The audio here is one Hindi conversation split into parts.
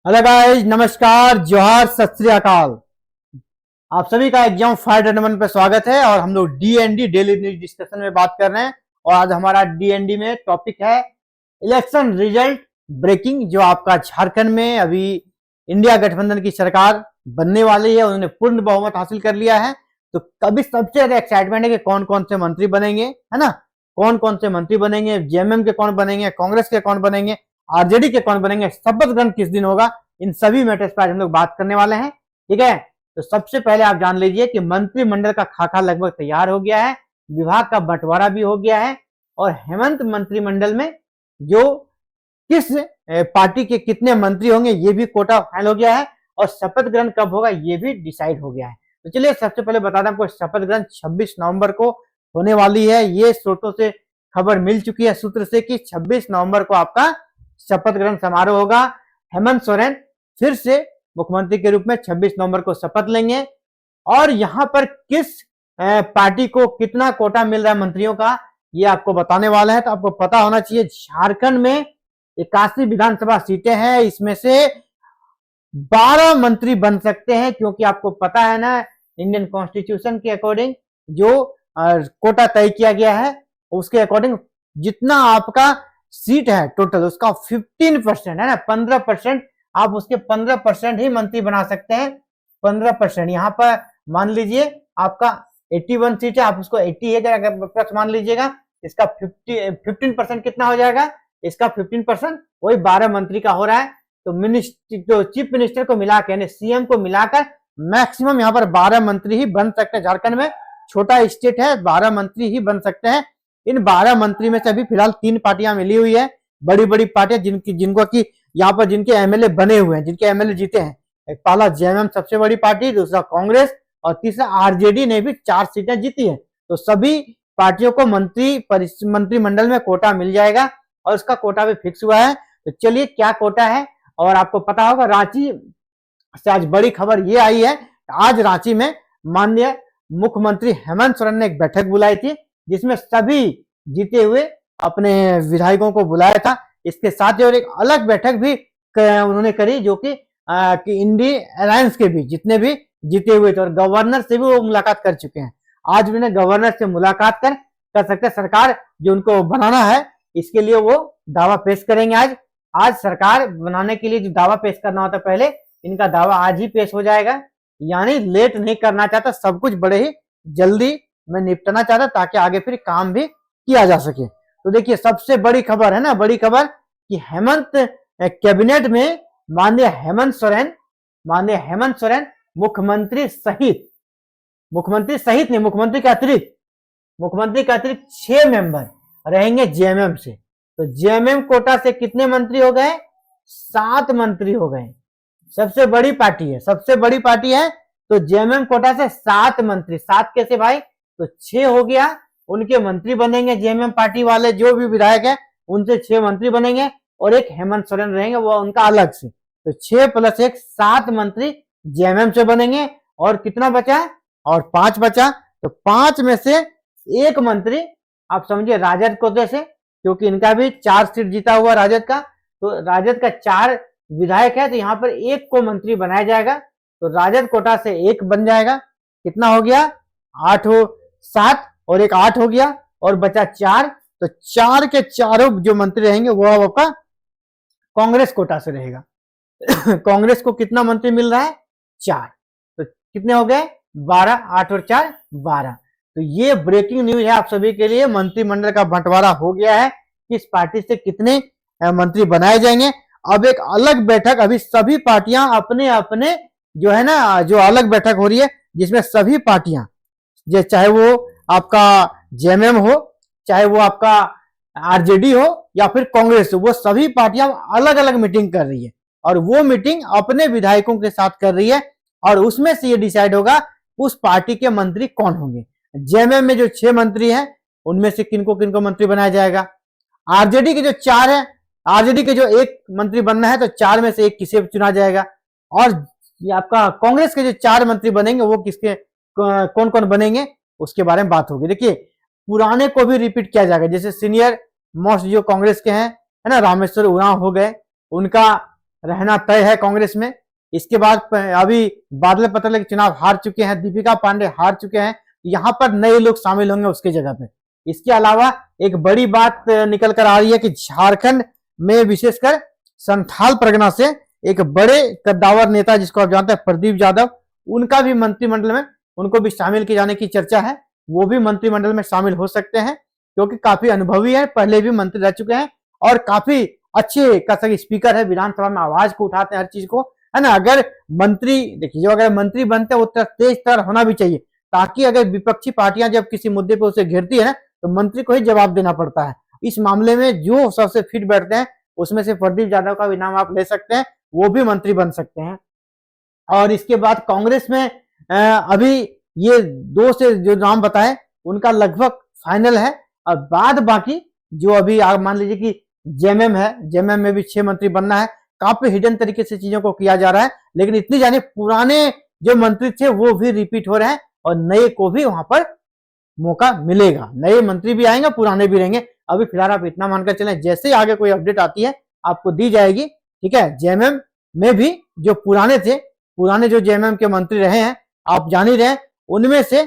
हेलो गाइस, नमस्कार, जोहार, सत श्री अकाल। आप सभी का एग्जाम 5 पे स्वागत है और हम लोग डीएनडी डेली न्यूज डिस्कशन में बात कर रहे हैं। और आज हमारा डीएनडी में टॉपिक है इलेक्शन रिजल्ट ब्रेकिंग। जो आपका झारखंड में अभी इंडिया गठबंधन की सरकार बनने वाली है, उन्होंने पूर्ण बहुमत हासिल कर लिया है। तो कभी सबसे ज्यादा एक्साइटमेंट है कि कौन कौन से मंत्री बनेंगे, है ना। कौन कौन से मंत्री बनेंगे, जेएमएम के कौन बनेंगे, कांग्रेस के कौन बनेंगे, आरजेडी के कौन बनेंगे, शपथ ग्रहण किस दिन होगा, इन सभी मैटर्स पर आज हम लोग बात करने वाले हैं। ठीक है, तो सबसे पहले आप जान लीजिए कि मंत्रिमंडल का खाका लगभग तैयार हो गया है, विभाग का बंटवारा भी हो गया है और हेमंत मंत्रिमंडल में जो किस पार्टी के कितने मंत्री होंगे ये भी कोटा फाइनल हो गया है और शपथ ग्रहण कब होगा ये भी डिसाइड हो गया है। तो चलिए सबसे पहले बता दें आपको, शपथ ग्रहण 26 नवंबर को होने वाली है। ये स्रोतों से खबर मिल चुकी है, सूत्र से, कि 26 नवंबर को आपका शपथ ग्रहण समारोह होगा। हेमंत सोरेन फिर से मुख्यमंत्री के रूप में 26 नवंबर को शपथ लेंगे और यहां पर किस पार्टी को कितना कोटा मिल रहा है मंत्रियों का ये आपको बताने वाला है। तो आपको पता होना चाहिए, झारखंड में 81 विधानसभा सीटें हैं, इसमें से 12 मंत्री बन सकते हैं, क्योंकि आपको पता है ना, इंडियन कॉन्स्टिट्यूशन के अकॉर्डिंग जो कोटा तय किया गया है उसके अकॉर्डिंग जितना आपका सीट है टोटल उसका 15% है ना, 15% आप उसके 15% ही मंत्री बना सकते हैं। 15% यहाँ पर मान लीजिए आपका 81 सीट है, आप उसको 80 है अगर मान लीजिएगा, इसका 15% कितना हो जाएगा, इसका 15% वही 12 मंत्री का हो रहा है। तो चीफ मिनिस्टर को मिलाकर यानी सीएम को मिलाकर मैक्सिमम यहाँ पर 12 मंत्री ही बन सकते हैं। झारखंड में छोटा स्टेट है, 12 मंत्री ही बन सकते हैं। इन 12 मंत्री में से अभी फिलहाल 3 पार्टियां मिली हुई है, बड़ी बड़ी पार्टियां जिनको कि यहाँ पर जिनके एमएलए बने हुए हैं, जिनके एमएलए जीते हैं। एक पहला जेएमएम सबसे बड़ी पार्टी, दूसरा कांग्रेस और तीसरा आरजेडी ने भी 4 सीटें जीती है। तो सभी पार्टियों को मंत्रिमंडल में कोटा मिल जाएगा और उसका कोटा भी फिक्स हुआ है। तो चलिए क्या कोटा है, और आपको पता होगा रांची से आज बड़ी खबर ये आई है, आज रांची में माननीय मुख्यमंत्री हेमंत सोरेन ने एक बैठक बुलाई थी जिसमें सभी जीते हुए अपने विधायकों को बुलाया था। इसके साथ ही और एक अलग बैठक भी उन्होंने करी जो कि इंडिया अलायंस के भी जितने भी जीते हुए थे और गवर्नर से भी वो मुलाकात कर चुके हैं। आज उन्हें गवर्नर से मुलाकात कर सकते, सरकार जो उनको बनाना है इसके लिए वो दावा पेश करेंगे। आज सरकार बनाने के लिए जो दावा पेश करना होता है, पहले इनका दावा आज ही पेश हो जाएगा, यानी लेट नहीं करना चाहता, सब कुछ बड़े ही जल्दी में निपटाना चाहता ताकि आगे फिर काम भी किया जा सके। तो देखिए सबसे बड़ी खबर है ना, बड़ी खबर कि हेमंत कैबिनेट में माननीय हेमंत सोरेन मुख्यमंत्री सहित नहीं, मुख्यमंत्री के अतिरिक्त 6 मेंबर रहेंगे जेएमएम से। तो जेएमएम कोटा से कितने मंत्री हो गए, 7 मंत्री हो गए। सबसे बड़ी पार्टी है तो जेएमएम कोटा से 7 मंत्री, 7 कैसे भाई, तो 6 हो गया, उनके मंत्री बनेंगे। जेएमएम पार्टी वाले जो भी विधायक है उनसे 6 मंत्री बनेंगे और एक हेमंत सोरेन रहेंगे, वो उनका अलग से। तो 6 + 1 7 मंत्री जेएमएम से बनेंगे और कितना बचा, और 5 बचा। तो 5 में से 1 मंत्री आप समझिए राजद कोटे से, क्योंकि इनका भी 4 सीट जीता हुआ राजद का, तो राजद का 4 विधायक है, तो यहाँ पर 1 को मंत्री बनाया जाएगा। तो राजद कोटा से 1 बन जाएगा, कितना हो गया, 7 और 1 8 हो गया और बचा 4। तो 4 के चारों जो मंत्री रहेंगे वो आपका कांग्रेस कोटा से रहेगा। कांग्रेस को कितना मंत्री मिल रहा है, 4। तो कितने हो गए, 12, 8 और 4 12। तो ये ब्रेकिंग न्यूज है आप सभी के लिए, मंत्रिमंडल का बंटवारा हो गया है, किस पार्टी से कितने मंत्री बनाए जाएंगे। अब एक अलग बैठक, अभी सभी पार्टियां अपने अपने जो है ना, जो अलग बैठक हो रही है जिसमें सभी पार्टियां, चाहे वो आपका जेएमएम हो, चाहे वो आपका आरजेडी हो या फिर कांग्रेस हो, वो सभी पार्टियां अलग अलग मीटिंग कर रही है और वो मीटिंग अपने विधायकों के साथ कर रही है और उसमें से ये डिसाइड होगा उस पार्टी के मंत्री कौन होंगे। जेएमएम में जो 6 मंत्री हैं उनमें से किनको मंत्री बनाया जाएगा। आरजेडी के जो 4 है, आरजेडी के जो 1 मंत्री बनना है तो 4 में से 1 किसे चुना जाएगा। और आपका कांग्रेस के जो 4 मंत्री बनेंगे वो किसके कौन कौन बनेंगे उसके बारे में बात होगी। देखिए पुराने को भी रिपीट किया जाएगा, जैसे सीनियर मोस्ट जो कांग्रेस के हैं, है ना, रामेश्वर उरांव हो गए, उनका रहना तय है कांग्रेस में। इसके बाद अभी बादल पत्रलेखा के चुनाव हार चुके हैं, दीपिका पांडे हार चुके हैं, यहाँ पर नए लोग शामिल होंगे उसके जगह पे। इसके अलावा एक बड़ी बात निकल कर आ रही है कि झारखंड में विशेषकर संथाल परगना से एक बड़े कद्दावर नेता जिसको आप जानते हैं प्रदीप यादव, उनका भी मंत्रिमंडल में उनको भी शामिल किए जाने की चर्चा है। वो भी मंत्रिमंडल में शामिल हो सकते हैं क्योंकि काफी अनुभवी है, पहले भी मंत्री रह चुके हैं और काफी अच्छे का स्पीकर है, विधानसभा में आवाज को उठाते हैं हर चीज को, है ना। अगर मंत्री देखिए, जो अगर मंत्री बनते हैं वो तेज तर्र होना भी चाहिए, ताकि अगर विपक्षी पार्टियां जब किसी मुद्दे पर उसे घेरती है ना तो मंत्री को ही जवाब देना पड़ता है। इस मामले में जो सबसे फिट बैठते हैं उसमें से प्रदीप यादव का भी नाम आप ले सकते हैं, वो भी मंत्री बन सकते हैं। और इसके बाद कांग्रेस में अभी ये दो से जो नाम बताए उनका लगभग फाइनल है। अब बाद बाकी जो अभी आप मान लीजिए कि जेएमएम है, जेएमएम में भी 6 मंत्री बनना है, काफी हिडन तरीके से चीजों को किया जा रहा है। लेकिन इतनी जाने पुराने जो मंत्री थे वो भी रिपीट हो रहे हैं और नए को भी वहां पर मौका मिलेगा, नए मंत्री भी आएंगे, पुराने भी रहेंगे। अभी फिलहाल आप इतना मानकर चलें, जैसे ही आगे कोई अपडेट आती है आपको दी जाएगी, ठीक है। जेएमएम में भी जो पुराने थे, पुराने जो जेएमएम के मंत्री रहे हैं आप जान ही रहे हैं, उनमें से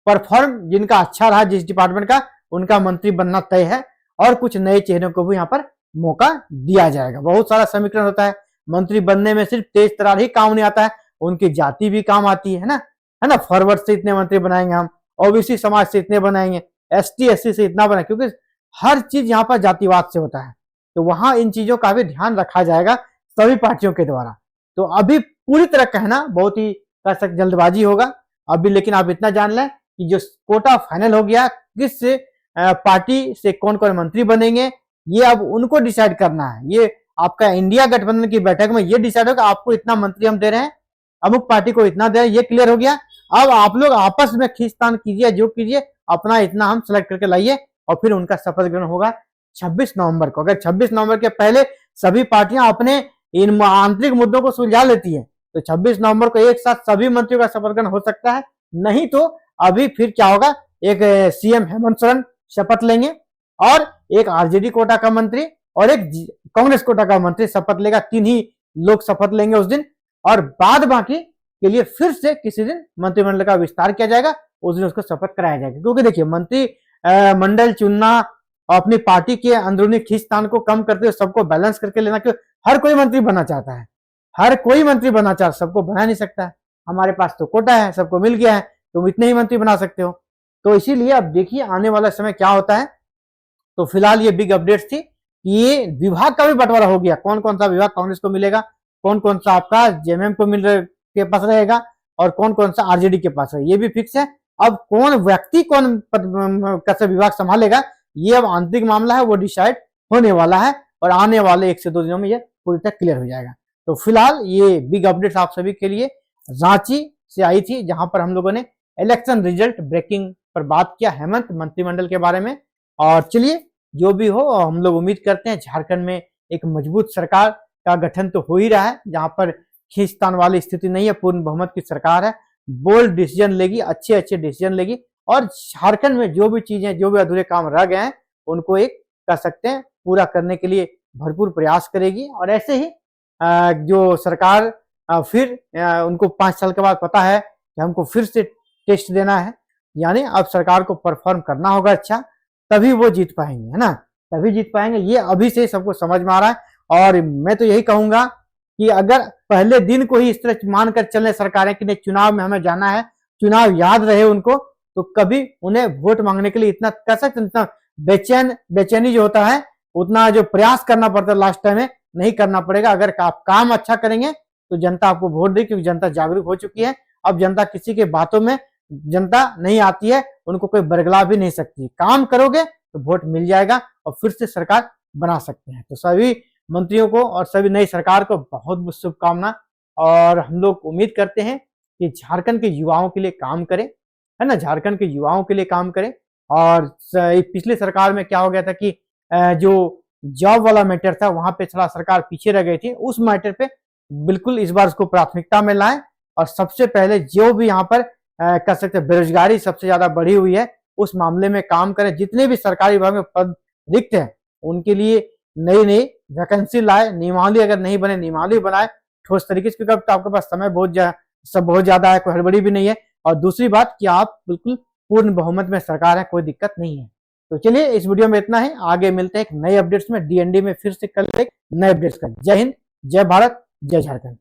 परफॉर्म जिनका अच्छा रहा जिस डिपार्टमेंट का, उनका मंत्री बनना तय है और कुछ नए चेहरों को भी यहाँ पर मौका दिया जाएगा। बहुत सारा समीकरण होता है, मंत्री बनने में सिर्फ तेज तर्रार ही काम नहीं आता है, उनकी जाति भी काम आती है ना। फॉरवर्ड से इतने मंत्री बनाएंगे हम, ओबीसी समाज से इतने बनाएंगे, एसटी एससी से इतना बनाएंगे, क्योंकि हर चीज यहाँ पर जातिवाद से होता है, तो वहां इन चीजों का भी ध्यान रखा जाएगा सभी पार्टियों के द्वारा। तो अभी पूरी तरह कहना बहुत ही जल्दबाजी होगा अभी, लेकिन आप इतना जान लें कि जो कोटा फाइनल हो गया, किस पार्टी से कौन कौन मंत्री बनेंगे ये अब उनको डिसाइड करना है। ये आपका इंडिया गठबंधन की बैठक में ये डिसाइड होगा आपको इतना मंत्री हम दे रहे हैं, अमुक पार्टी को इतना दे रहे हैं, ये क्लियर हो गया। अब आप लोग आपस में खींचतान कीजिए, जो कीजिए अपना इतना हम सेलेक्ट करके लाइए और फिर उनका शपथ ग्रहण होगा 26 नवंबर को। अगर 26 नवंबर के पहले सभी पार्टियां अपने इन आंतरिक मुद्दों को सुलझा लेती है तो 26 नवंबर को एक साथ सभी मंत्रियों का शपथ ग्रहण हो सकता है। नहीं तो अभी फिर क्या होगा, एक सीएम हेमंत सोरेन शपथ लेंगे और एक आरजेडी कोटा का मंत्री और एक कांग्रेस कोटा का मंत्री शपथ लेगा, 3 ही लोग शपथ लेंगे उस दिन। और बाद बाकी के लिए फिर से किसी दिन मंत्रिमंडल का विस्तार किया जाएगा, उस दिन उसको शपथ कराया जाएगा। क्योंकि देखिए, मंत्री मंडल चुनना अपनी पार्टी के अंदरूनी खींचतान को कम करते हुए सबको बैलेंस करके लेना, क्यों हर कोई मंत्री बनना चाहता है, हर कोई मंत्री बनना चाहता है, सबको बना नहीं सकता है। हमारे पास तो कोटा है, सबको मिल गया है, तुम इतने ही मंत्री बना सकते हो। तो इसीलिए अब देखिए आने वाला समय क्या होता है। तो फिलहाल ये बिग अपडेट्स थी कि ये विभाग का भी बंटवारा हो गया, कौन कौन सा विभाग कांग्रेस को मिलेगा, कौन कौन सा आपका जेएमएम को के पास रहेगा और कौन कौन सा आरजेडी के पास है, ये भी फिक्स है। अब कौन व्यक्ति कौन कैसे विभाग संभालेगा ये अब आंतरिक मामला है, वो डिसाइड होने वाला है और आने वाले 1 से 2 दिनों में ये पूरी तरह क्लियर हो जाएगा। तो फिलहाल ये बिग अपडेट्स आप सभी के लिए रांची से आई थी, जहां पर हम लोगों ने इलेक्शन रिजल्ट ब्रेकिंग पर बात किया, हेमंत मंत्रिमंडल के बारे में। और चलिए जो भी हो, हम लोग उम्मीद करते हैं झारखंड में एक मजबूत सरकार का गठन तो हो ही रहा है, जहां पर खींचतान वाली स्थिति नहीं है, पूर्ण बहुमत की सरकार है, बोल्ड डिसीजन लेगी, अच्छे अच्छे डिसीजन लेगी और झारखंड में जो भी चीजें, जो भी अधूरे काम रह गए हैं उनको एक कह सकते हैं पूरा करने के लिए भरपूर प्रयास करेगी। और ऐसे ही जो सरकार फिर उनको 5 साल के बाद पता है कि हमको फिर से टेस्ट देना है, यानी अब सरकार को परफॉर्म करना होगा अच्छा, तभी वो जीत पाएंगे, है ना, तभी जीत पाएंगे। ये अभी से सबको समझ में आ रहा है। और मैं तो यही कहूंगा कि अगर पहले दिन को ही इस तरह मानकर चले सरकारें कि नहीं चुनाव में हमें जाना है, चुनाव याद रहे उनको, तो कभी उन्हें वोट मांगने के लिए इतना कर सकते, इतना बेचैनी जो होता है, उतना जो प्रयास करना पड़ता है लास्ट टाइम में नहीं करना पड़ेगा। अगर आप काम अच्छा करेंगे तो जनता आपको वोट देगी, क्योंकि जनता जागरूक हो चुकी है। अब जनता किसी के बातों में जनता नहीं आती है, उनको कोई बरगला भी नहीं सकती। काम करोगे तो वोट मिल जाएगा और फिर से सरकार बना सकते हैं। तो सभी मंत्रियों को और सभी नई सरकार को बहुत बहुत शुभकामना। और हम लोग उम्मीद करते हैं कि झारखंड के युवाओं के लिए काम करें, है ना, झारखंड के युवाओं के लिए काम करें। और पिछली सरकार में क्या हो गया था कि जो जॉब वाला मैटर था वहां पे थोड़ा सरकार पीछे रह गई थी, उस मैटर पे बिल्कुल इस बार उसको प्राथमिकता में लाएं और सबसे पहले जो भी यहाँ पर कर सकते बेरोजगारी सबसे ज्यादा बढ़ी हुई है उस मामले में काम करें। जितने भी सरकारी विभाग में पद रिक्त हैं उनके लिए नई नई वैकेंसी लाए, नियमावली अगर नहीं बने नियमावली बनाए ठोस तरीके से, क्योंकि अब तो आपके पास समय बहुत ज्यादा है, कोई हड़बड़ी भी नहीं है। और दूसरी बात कि आप बिल्कुल पूर्ण बहुमत में सरकार है, कोई दिक्कत नहीं है। तो चलिए इस वीडियो में इतना ही, आगे मिलते हैं एक नए अपडेट्स में, डीएनडी में फिर से कल एक नए अपडेट्स का। जय हिंद, जय भारत, जय झारखंड।